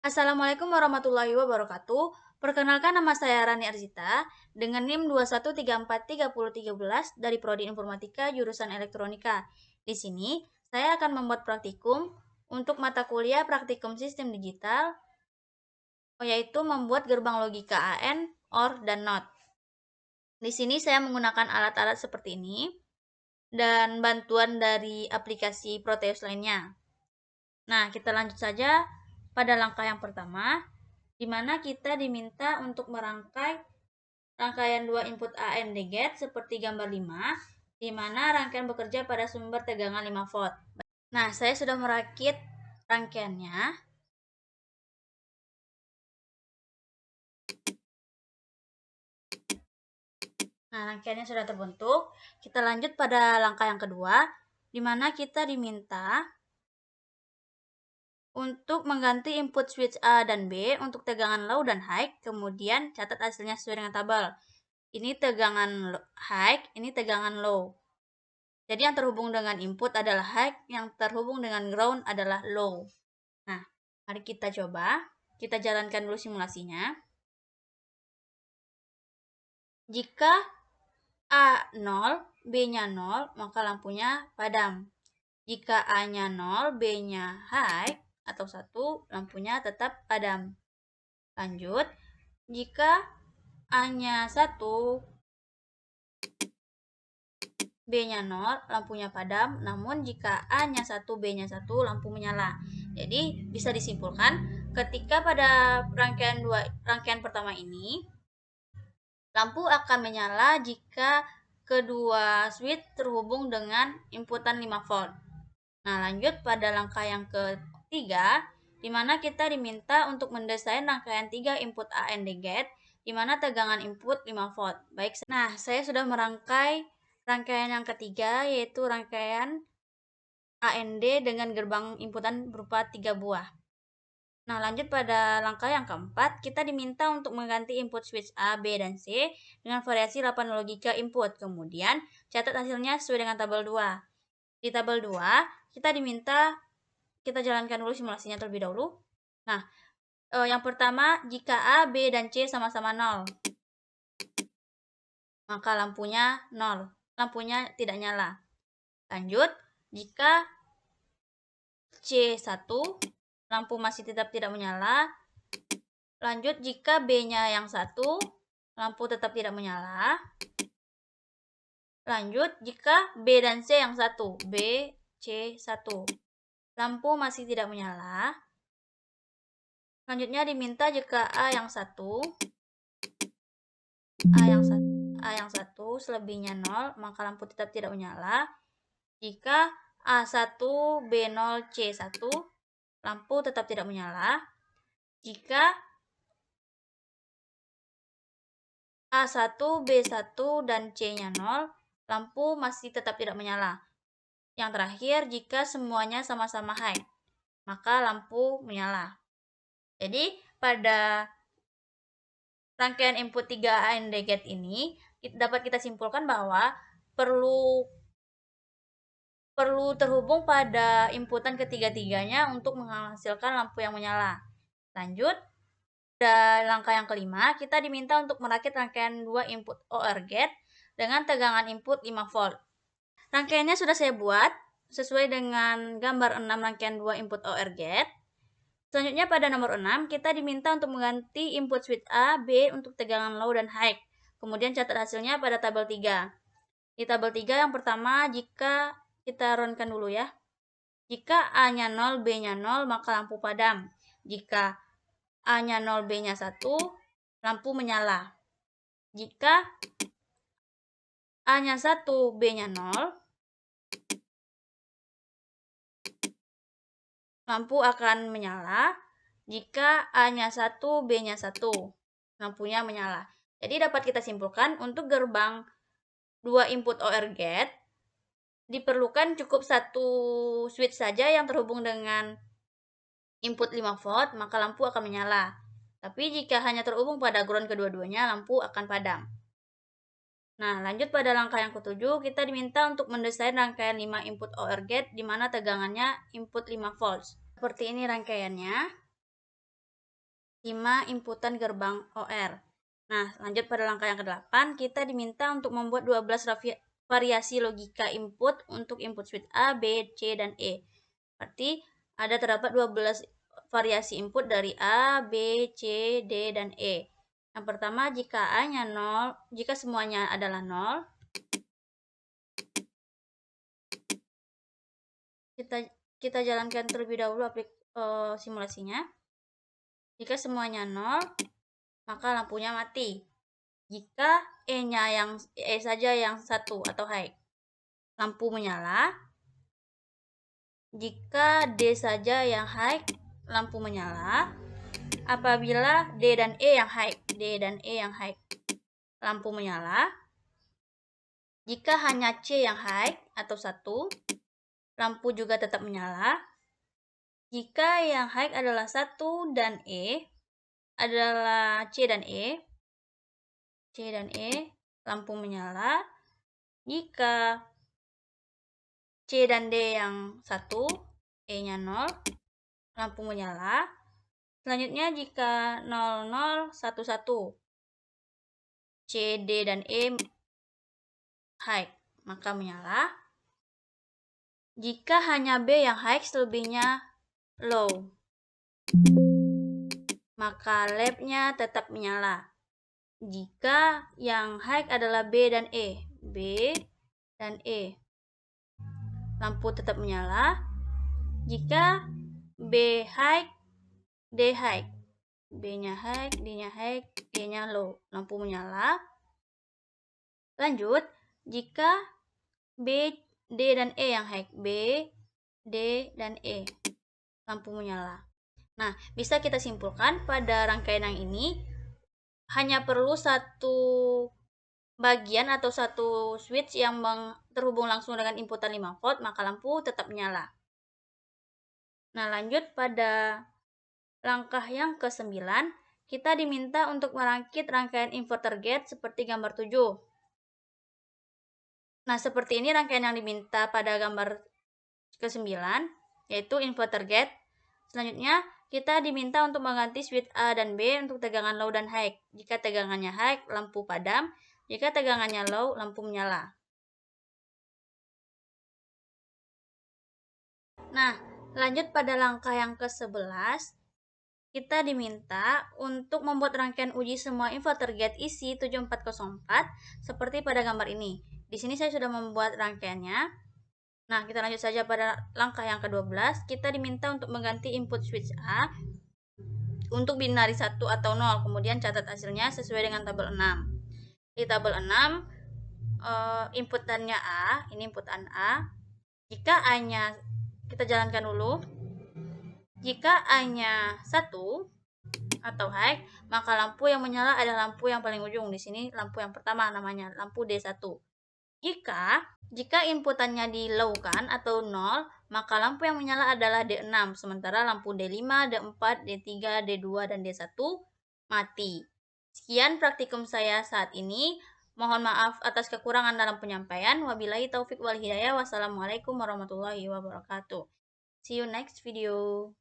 Assalamualaikum warahmatullahi wabarakatuh. Perkenalkan, nama saya Rani Arzita dengan NIM 21343013 dari Prodi Informatika jurusan Elektronika. Di sini saya akan membuat praktikum untuk mata kuliah Praktikum Sistem Digital, yaitu membuat gerbang logika AN, OR, dan NOT. Di sini saya menggunakan alat-alat seperti ini dan bantuan dari aplikasi Proteus lainnya. Nah, kita lanjut saja pada langkah yang pertama, di mana kita diminta untuk merangkai rangkaian dua input AND gate seperti gambar 5, di mana rangkaian bekerja pada sumber tegangan 5 volt. Nah, saya sudah merakit rangkaiannya. Nah, rangkaiannya sudah terbentuk. Kita lanjut pada langkah yang kedua, di mana kita diminta untuk mengganti input switch A dan B untuk tegangan low dan high, kemudian catat hasilnya sesuai dengan tabel. Ini tegangan high, ini tegangan low. Jadi yang terhubung dengan input adalah high, yang terhubung dengan ground adalah low. Nah, mari kita coba. Kita jalankan dulu simulasinya. Jika A 0, B-nya 0, maka lampunya padam. Jika A-nya 0, B-nya high atau 1, lampunya tetap padam. Lanjut, jika A-nya 1, B-nya 0, lampunya padam. Namun jika A-nya 1, B-nya 1, lampu menyala. Jadi bisa disimpulkan ketika pada rangkaian pertama ini, lampu akan menyala jika kedua switch terhubung dengan inputan 5 volt. Nah, lanjut pada langkah yang ketiga, di mana kita diminta untuk mendesain rangkaian 3 input AND gate, di mana tegangan input 5 volt. Baik, nah saya sudah merangkai rangkaian yang ketiga, yaitu rangkaian AND dengan gerbang inputan berupa 3 buah. Nah, lanjut pada langkah yang keempat, kita diminta untuk mengganti input switch A, B, dan C dengan variasi 8 logika input. Kemudian, catat hasilnya sesuai dengan tabel 2. Di tabel 2, kita diminta, kita jalankan dulu simulasinya terlebih dahulu. Nah, yang pertama, jika A, B, dan C sama-sama 0, maka lampunya 0. Lampunya tidak nyala. Lanjut, jika C1, lampu masih tetap tidak menyala. Lanjut, jika B-nya yang 1, lampu tetap tidak menyala. Lanjut, jika B dan C yang 1, B, C, 1, lampu masih tidak menyala. Selanjutnya diminta jika A yang 1, A yang 1 selebihnya 0, maka lampu tetap tidak menyala. Jika A1, B0, C1, lampu tetap tidak menyala. Jika A1, B1, dan C-nya 0, lampu masih tetap tidak menyala. Yang terakhir, jika semuanya sama-sama high, maka lampu menyala. Jadi, pada rangkaian input 3 AND gate ini, dapat kita simpulkan bahwa perlu terhubung pada inputan ketiga-tiganya untuk menghasilkan lampu yang menyala. Lanjut, pada langkah yang kelima, kita diminta untuk merakit rangkaian 2 input OR gate dengan tegangan input 5 volt. Rangkaiannya sudah saya buat sesuai dengan gambar 6 rangkaian 2 input OR gate. Selanjutnya pada nomor 6, kita diminta untuk mengganti input switch A, B untuk tegangan low dan high. Kemudian catat hasilnya pada tabel 3. Di tabel 3 yang pertama, jika kita runkan dulu ya. Jika A-nya 0, B-nya 0, maka lampu padam. Jika A-nya 0, B-nya 1, lampu menyala. Jika A-nya 1, B-nya 0, lampu akan menyala. Jika A-nya 1, B-nya 1, lampunya menyala. Jadi dapat kita simpulkan untuk gerbang 2 input OR gate, diperlukan cukup satu switch saja yang terhubung dengan input 5 volt, maka lampu akan menyala. Tapi jika hanya terhubung pada ground kedua-duanya, lampu akan padam. Nah, lanjut pada langkah yang ketujuh, kita diminta untuk mendesain rangkaian 5 input OR gate di mana tegangannya input 5 volts. Seperti ini rangkaiannya. 5 inputan gerbang OR. Nah, lanjut pada langkah yang ke-8, kita diminta untuk membuat 12 variasi logika input untuk input switch A, B, C, dan E. Berarti terdapat 12 variasi input dari A, B, C, D, dan E. Yang pertama, jika A-nya 0, jika semuanya adalah 0, kita jalankan terlebih dahulu simulasinya. Jika semuanya 0, maka lampunya mati. Jika E saja yang 1 atau high, lampu menyala. Jika D saja yang high, lampu menyala. Apabila D dan E yang high, lampu menyala. Jika hanya C yang high atau 1, lampu juga tetap menyala. Jika yang high adalah 1 dan E, adalah C dan E, lampu menyala. Jika C dan D yang 1, E-nya 0, lampu menyala. Selanjutnya jika 0, 0, 1, 1, C, D, dan E high, maka menyala. Jika hanya B yang high, selebihnya low, maka labnya tetap menyala. Jika yang high adalah B dan E, lampu tetap menyala. Jika B high, D high, B-nya high, D-nya high, E-nya low, lampu menyala. Lanjut, jika B, D, dan E yang high, B, D, dan E, lampu menyala. Nah, bisa kita simpulkan pada rangkaian yang ini hanya perlu satu bagian atau satu switch yang terhubung langsung dengan inputan 5 volt, maka lampu tetap menyala. Nah, lanjut pada langkah yang ke-9, kita diminta untuk merakit rangkaian inverter gate seperti gambar 7. Nah, seperti ini rangkaian yang diminta pada gambar ke-9, yaitu inverter gate. Selanjutnya, kita diminta untuk mengganti switch A dan B untuk tegangan low dan high. Jika tegangannya high, lampu padam. Jika tegangannya low, lampu menyala. Nah, lanjut pada langkah yang ke-11, kita diminta untuk membuat rangkaian uji semua inverter gate isi 7404 seperti pada gambar ini. Di sini saya sudah membuat rangkaiannya. Nah, kita lanjut saja pada langkah yang ke-12. Kita diminta untuk mengganti input switch A untuk binari 1 atau 0. Kemudian catat hasilnya sesuai dengan tabel 6. Di tabel 6, inputannya A, ini inputan A. Jika A-nya, kita jalankan dulu. Jika A-nya 1 atau high, maka lampu yang menyala adalah lampu yang paling ujung. Di sini lampu yang pertama namanya lampu D1. Jika inputannya di low kan atau 0, maka lampu yang menyala adalah D6, sementara lampu D5, D4, D3, D2, dan D1 mati. Sekian praktikum saya saat ini. Mohon maaf atas kekurangan dalam penyampaian. Wabillahi taufik wal hidayah. Wassalamualaikum warahmatullahi wabarakatuh. See you next video.